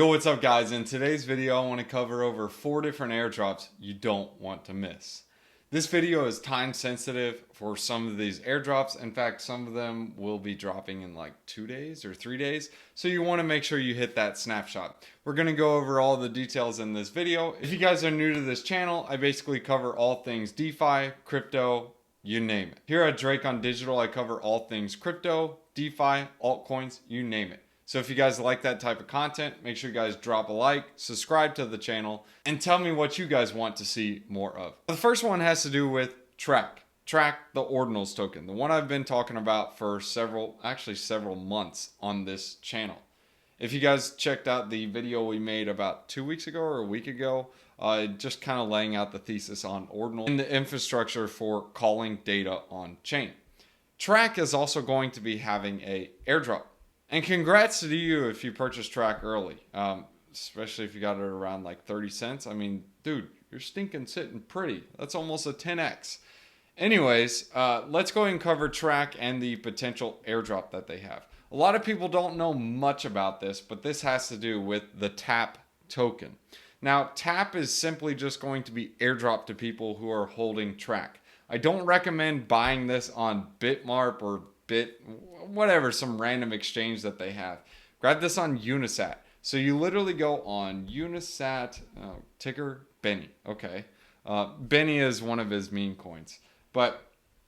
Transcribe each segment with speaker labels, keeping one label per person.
Speaker 1: Yo, what's up guys? In today's video I want to cover over 4 different airdrops you don't want to miss. This video is time sensitive for some of these airdrops. In fact, some of them will be dropping in like 2 days or 3 days. So you want to make sure you hit that snapshot. We're going to go over all the details in this video. If you guys are new to this channel, I basically cover all things DeFi, crypto, you name it. Here at Drake on Digital, I cover all things crypto, DeFi, altcoins, you name it. So if you guys like that type of content, make sure you guys drop a like, subscribe to the channel, and tell me what you guys want to see more of. The first one has to do with Track. Track, the Ordinals token. The one I've been talking about for several months on this channel. If you guys checked out the video we made about 2 weeks ago or a week ago, just kind of laying out the thesis on Ordinal and the infrastructure for calling data on chain. Track is also going to be having a airdrop. And congrats to you if you purchased Track early, especially if you got it around like 30 cents. I mean, dude, you're stinking sitting pretty. That's almost a 10x. Anyways, let's go ahead and cover Track and the potential airdrop that they have. A lot of people don't know much about this, but this has to do with the TAP token. Now, TAP is simply just going to be airdropped to people who are holding Track. I don't recommend buying this on Bitmarp or whatever, some random exchange that they have. Grab this on Unisat. So you literally go on Unisat, ticker Benny. Okay. Benny is one of his meme coins, but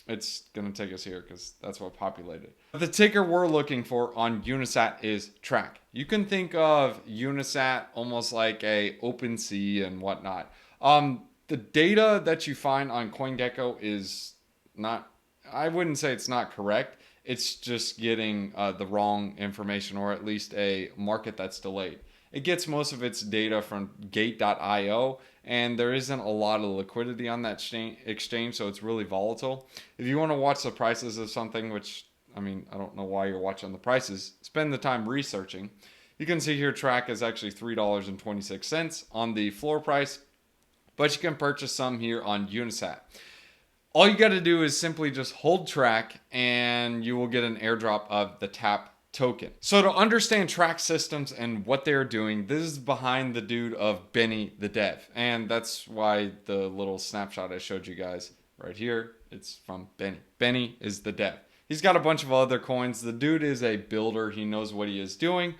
Speaker 1: it's going to take us here because that's what populated. The ticker we're looking for on Unisat is Track. You can think of Unisat almost like a OpenSea and whatnot. The data that you find on CoinGecko is not, I wouldn't say it's not correct. It's just getting the wrong information, or at least a market that's delayed. It gets most of its data from gate.io, and there isn't a lot of liquidity on that exchange, so it's really volatile. If you want to watch the prices of something, which, I mean, I don't know why you're watching the prices, spend the time researching. You can see here Track is actually $3.26 on the floor price, but you can purchase some here on Unisat. All you got to do is simply just hold Track and you will get an airdrop of the TAP token. So to understand Track systems and what they're doing, this is behind the dude of Benny the dev. And that's why the little snapshot I showed you guys right here, it's from Benny. Benny is the dev. He's got a bunch of other coins. The dude is a builder. He knows what he is doing.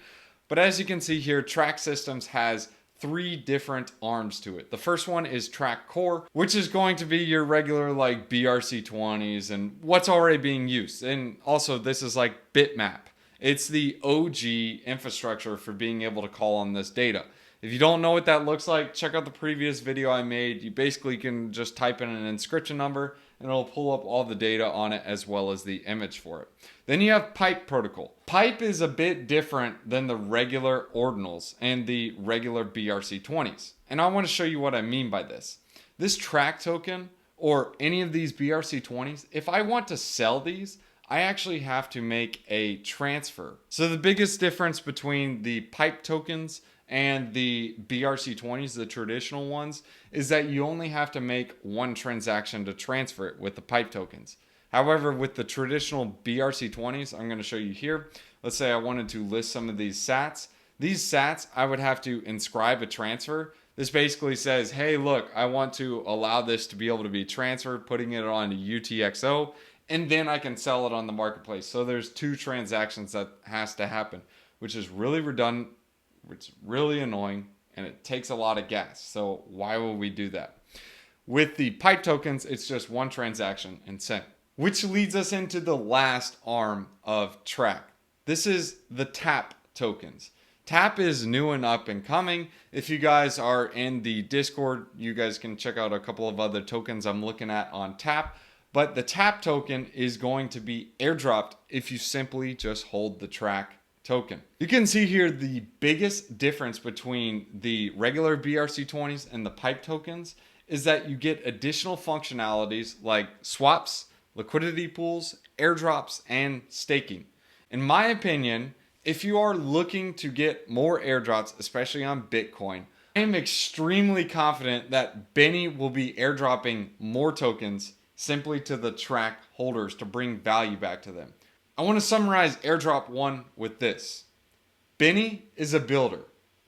Speaker 1: But as you can see here, Track Systems has 3 different arms to it. The first one is Track Core, which is going to be your regular like BRC20s and what's already being used. And also this is like Bitmap. It's the OG infrastructure for being able to call on this data. If you don't know what that looks like, check out the previous video I made. You basically can just type in an inscription number and it'll pull up all the data on it as well as the image for it. Then you have Pipe Protocol. Pipe is a bit different than the regular ordinals and the regular BRC20s. And I want to show you what I mean by this. This Track token or any of these BRC20s, if I want to sell these, I actually have to make a transfer. So the biggest difference between the Pipe tokens and the BRC20s, the traditional ones, is that you only have to make one transaction to transfer it with the Pipe tokens. However, with the traditional BRC20s, I'm going to show you here. Let's say I wanted to list some of these sats. These sats, I would have to inscribe a transfer. This basically says, hey, look, I want to allow this to be able to be transferred, putting it on a UTXO, and then I can sell it on the marketplace. So there's 2 transactions that has to happen, which is really redundant. It's really annoying and it takes a lot of gas. So why would we do that? With the Pipe tokens, it's just one transaction and sent. Which leads us into the last arm of Track. This is the TAP tokens. TAP is new and up and coming. If you guys are in the Discord, you guys can check out a couple of other tokens I'm looking at on TAP. But the TAP token is going to be airdropped if you simply just hold the Track token. You can see here the biggest difference between the regular BRC20s and the Pipe tokens is that you get additional functionalities like swaps, liquidity pools, airdrops, and staking. In my opinion, if you are looking to get more airdrops, especially on Bitcoin, I am extremely confident that Benny will be airdropping more tokens simply to the Track holders to bring value back to them. I want to summarize airdrop 1 with this. Benny is a builder.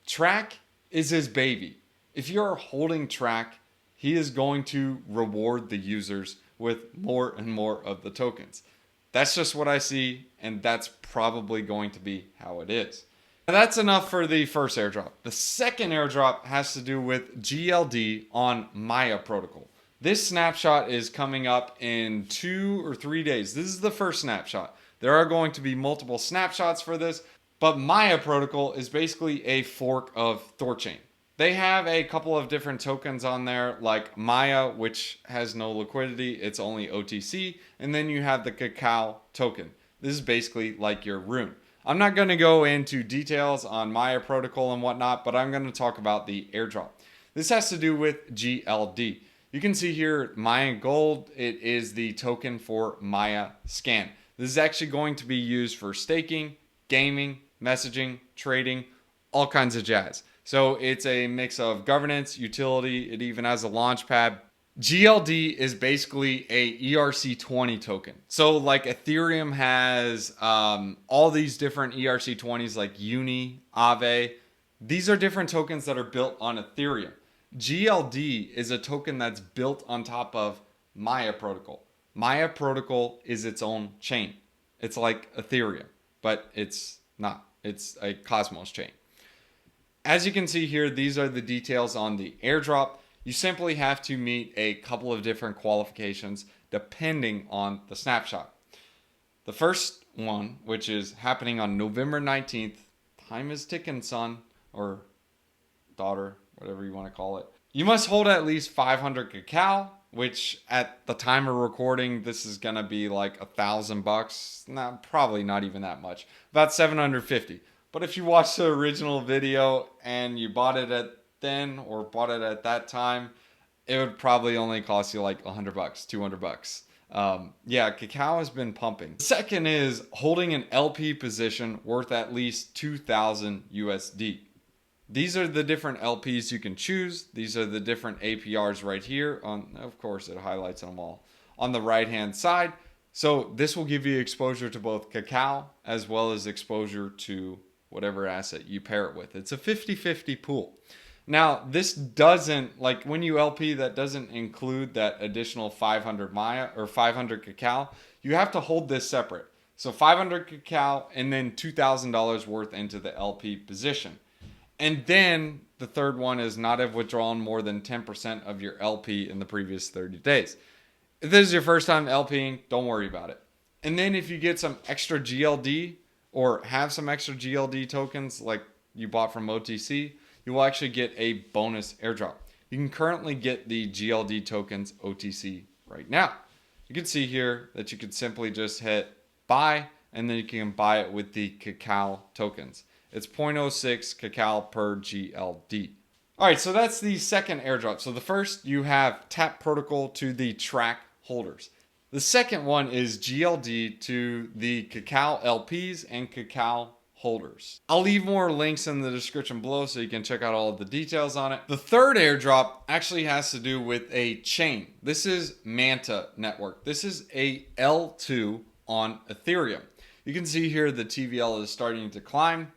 Speaker 1: Track is his baby. If you're holding Track, he is going to reward the users with more and more of the tokens. That's just what I see, and that's probably going to be how it is. Now that's enough for the first airdrop. The second airdrop has to do with GLD on Maya protocol. This snapshot is coming up in 2 or 3 days. This is the first snapshot. There are going to be multiple snapshots for this, but Maya protocol is basically a fork of Thorchain. They have a couple of different tokens on there, like Maya, which has no liquidity. It's only OTC. And then you have the Cacao token. This is basically like your Rune. I'm not going to go into details on Maya protocol and whatnot, but I'm going to talk about the airdrop. This has to do with GLD. You can see here Maya Gold. It is the token for Maya Scan. This is actually going to be used for staking, gaming, messaging, trading, all kinds of jazz. So it's a mix of governance, utility. It even has a launch pad. GLD is basically a ERC20 token. So like Ethereum has all these different ERC20s like Uni, Aave. These are different tokens that are built on Ethereum. GLD is a token that's built on top of Maya protocol. Maya protocol is its own chain. It's like Ethereum, but it's not. It's a Cosmos chain. As you can see here, these are the details on the airdrop. You simply have to meet a couple of different qualifications depending on the snapshot. The first one, which is happening on November 19th, time is ticking, son, or daughter, whatever you want to call it. You must hold at least 500 cacao, which at the time of recording, this is going to be like $1,000. Nah, probably not even that much. About 750. But if you watch the original video and you bought it at then or bought it at that time, it would probably only cost you like $100, $200. Yeah, cacao has been pumping. The second is holding an LP position worth at least 2,000 USD. These are the different LPs you can choose. These are the different APRs right here. Of course, it highlights them all on the right-hand side. So this will give you exposure to both cacao as well as exposure to whatever asset you pair it with. It's a 50-50 pool. Now, this doesn't, like when you LP, that doesn't include that additional 500 Maya or 500 cacao. You have to hold this separate. So 500 cacao and then $2,000 worth into the LP position. And then the third one is not have withdrawn more than 10% of your LP in the previous 30 days. If this is your first time LPing, don't worry about it. And then if you get some extra GLD or have some extra GLD tokens like you bought from OTC, you will actually get a bonus airdrop. You can currently get the GLD tokens OTC right now. You can see here that you could simply just hit buy and then you can buy it with the cacao tokens. It's 0.06 cacao per GLD. All right, so that's the second airdrop. So the first, you have tap protocol to the track holders. The second one is GLD to the cacao LPs and cacao holders. I'll leave more links in the description below so you can check out all of the details on it. The third airdrop actually has to do with a chain. This is Manta Network. This is a L2 on Ethereum. You can see here the TVL is starting to climb.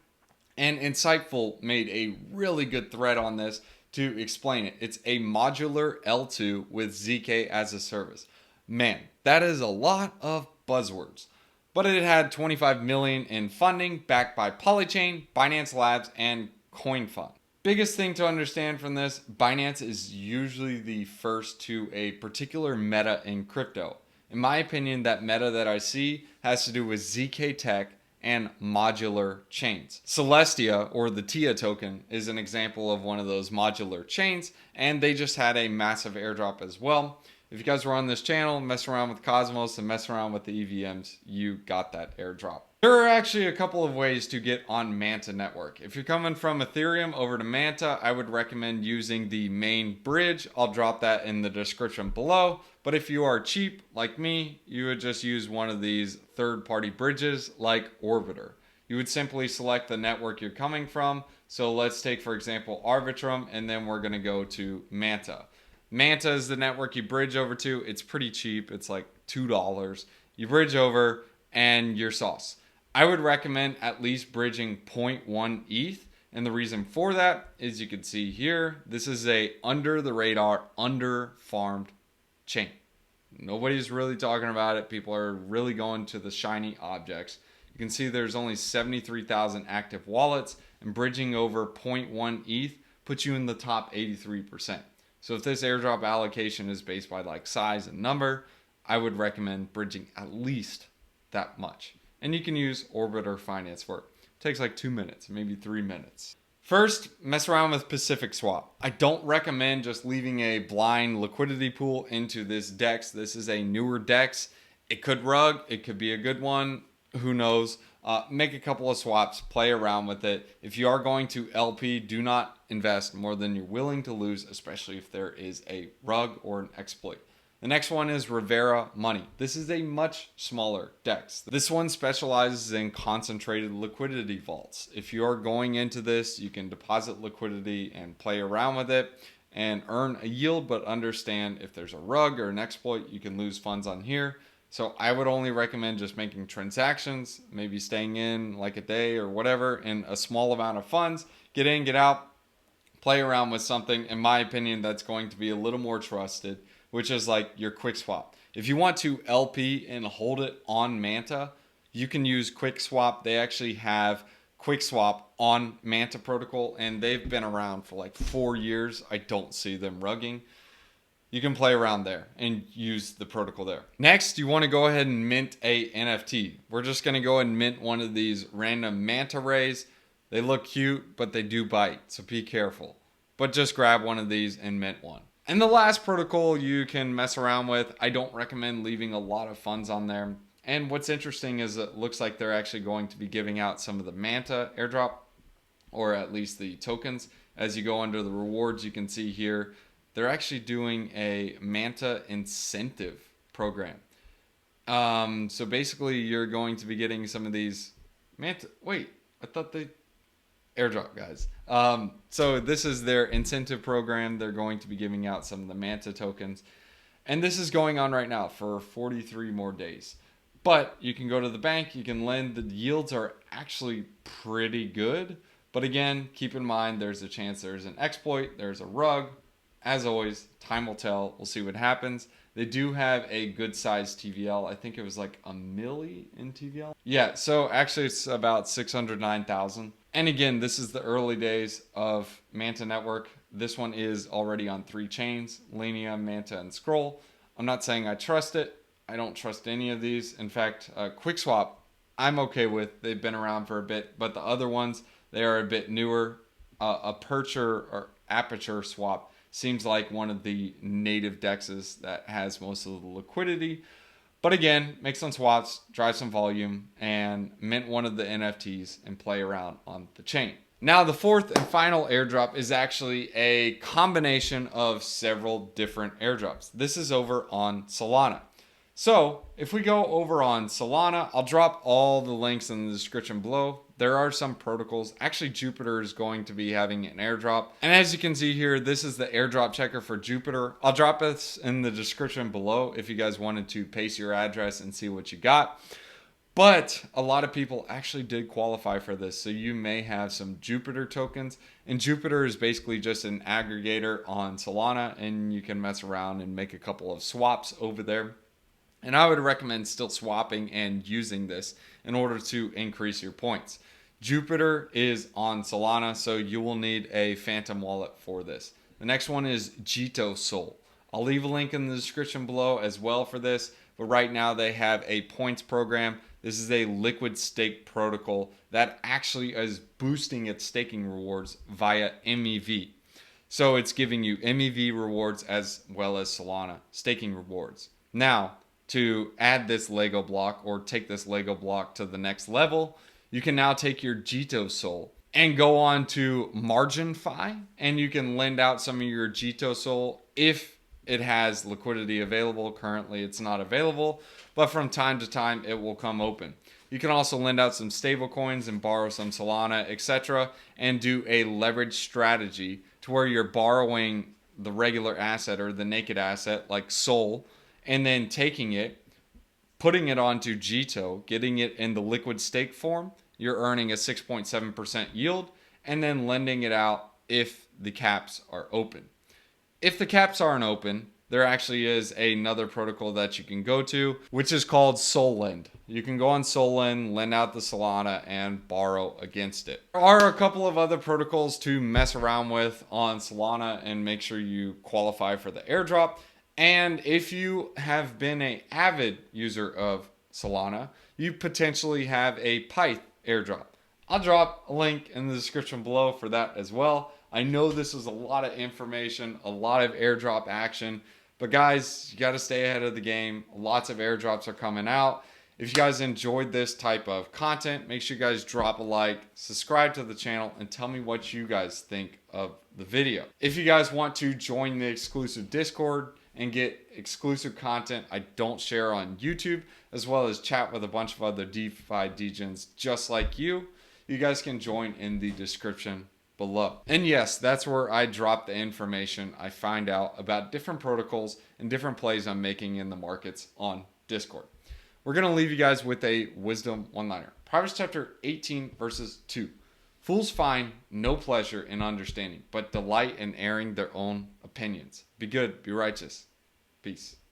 Speaker 1: And Insightful made a really good thread on this to explain it. It's a modular L2 with ZK as a service. Man, that is a lot of buzzwords. But it had 25 million in funding backed by Polychain, Binance Labs, and CoinFund. Biggest thing to understand from this, Binance is usually the first to a particular meta in crypto. In my opinion, that meta that I see has to do with ZK Tech and modular chains. Celestia, or the TIA token, is an example of one of those modular chains, and they just had a massive airdrop as well. If you guys were on this channel, mess around with Cosmos and mess around with the EVMs, you got that airdrop. There are actually a couple of ways to get on Manta Network. If you're coming from Ethereum over to Manta, I would recommend using the main bridge. I'll drop that in the description below. But if you are cheap like me, you would just use one of these third-party bridges like Orbiter. You would simply select the network you're coming from. So let's take, for example, Arbitrum, and then we're going to go to Manta. Manta is the network you bridge over to. It's pretty cheap. It's like $2. You bridge over and you're sauce. I would recommend at least bridging 0.1 ETH And the reason for that is you can see here, this is a under the radar, under farmed chain. Nobody's really talking about it. People are really going to the shiny objects. You can see there's only 73,000 active wallets, and bridging over 0.1 ETH puts you in the top 83%. So if this airdrop allocation is based by like size and number, I would recommend bridging at least that much. And you can use Orbiter Finance for it. It takes like 2 minutes, maybe 3 minutes. First, mess around with Pacific Swap. I don't recommend just leaving a blind liquidity pool into this DEX. This is a newer DEX. It could rug, it could be a good one, who knows. Make a couple of swaps, play around with it. If you are going to LP, do not invest more than you're willing to lose, especially if there is a rug or an exploit. The next one is Rivera Money. This is a much smaller DEX. This one specializes in concentrated liquidity vaults. If you are going into this, you can deposit liquidity and play around with it and earn a yield, but understand if there's a rug or an exploit, you can lose funds on here. So I would only recommend just making transactions, maybe staying in like a day or whatever in a small amount of funds. Get in, get out, play around with something, in my opinion, that's going to be a little more trusted, which is like your quick swap. If you want to LP and hold it on Manta, you can use quick swap. They actually have quick swap on Manta protocol, and they've been around for like 4 years. I don't see them rugging. You can play around there and use the protocol there. Next, you want to go ahead and mint a NFT. We're just going to go ahead and mint one of these random manta rays. They look cute, but they do bite, so be careful. But just grab one of these and mint one. And the last protocol you can mess around with, I don't recommend leaving a lot of funds on there. And what's interesting is it looks like they're actually going to be giving out some of the Manta airdrop, or at least the tokens. As you go under the rewards, you can see here, they're actually doing a Manta incentive program. So basically you're going to be getting some of these Manta, wait, I thought they airdrop guys. So this is their incentive program. They're going to be giving out some of the Manta tokens. And this is going on right now for 43 more days. But you can go to the bank, you can lend. The yields are actually pretty good. But again, keep in mind there's a chance there's an exploit, there's a rug. As always, time will tell. We'll see what happens. They do have a good sized TVL. I think it was like a milli in TVL. Yeah, so actually it's about 609,000. And again, this is the early days of Manta Network. This one is already on 3 chains, Linea, Manta, and Scroll. I'm not saying I trust it. I don't trust any of these. In fact, QuickSwap, I'm okay with. They've been around for a bit, but the other ones, they are a bit newer. Aperture or Aperture Swap seems like one of the native dexes that has most of the liquidity. But again, make some swaps, drive some volume, and mint one of the NFTs and play around on the chain. Now, the fourth and final airdrop is actually a combination of several different airdrops. This is over on Solana. So if we go over on Solana, I'll drop all the links in the description below. There are some protocols. Actually, Jupiter is going to be having an airdrop. And as you can see here, this is the airdrop checker for Jupiter. I'll drop this in the description below if you guys wanted to paste your address and see what you got. But a lot of people actually did qualify for this. So you may have some Jupiter tokens. And Jupiter is basically just an aggregator on Solana. And you can mess around and make a couple of swaps over there. And I would recommend still swapping and using this in order to increase your points. Jupiter is on Solana, so you will need a Phantom wallet for this. The next one is Jito Sol. I'll leave a link in the description below as well for this, but right now they have a points program. This is a liquid stake protocol that actually is boosting its staking rewards via MEV. So it's giving you MEV rewards as well as Solana staking rewards. Now, to add this Lego block or take this Lego block to the next level, you can now take your Jito Sol and go on to MarginFi, and you can lend out some of your Jito Sol if it has liquidity available. Currently, it's not available, but from time to time, it will come open. You can also lend out some stable coins and borrow some Solana, etc., and do a leverage strategy to where you're borrowing the regular asset or the naked asset like Sol, and then taking it, putting it onto Jito, getting it in the liquid stake form. You're earning a 6.7% yield, and then lending it out if the caps are open. If the caps aren't open, there actually is another protocol that you can go to, which is called SolLend. You can go on SolLend, lend out the Solana, and borrow against it. There are a couple of other protocols to mess around with on Solana and make sure you qualify for the airdrop. And if you have been an avid user of Solana, you potentially have a Pyth airdrop. I'll drop a link in the description below for that as well. I know this is a lot of information, a lot of airdrop action, but guys, you got to stay ahead of the game. Lots of airdrops are coming out. If you guys enjoyed this type of content, make sure you guys drop a like, subscribe to the channel, and tell me what you guys think of the video. If you guys want to join the exclusive Discord and get exclusive content I don't share on YouTube, as well as chat with a bunch of other DeFi degens just like you guys can join in the description below. And yes, that's where I drop the information I find out about different protocols and different plays I'm making in the markets on Discord. We're going to leave you guys with a wisdom one-liner. Proverbs chapter 18 verses 2. Fools find no pleasure in understanding, but delight in airing their own opinions. Be good, be righteous. Peace.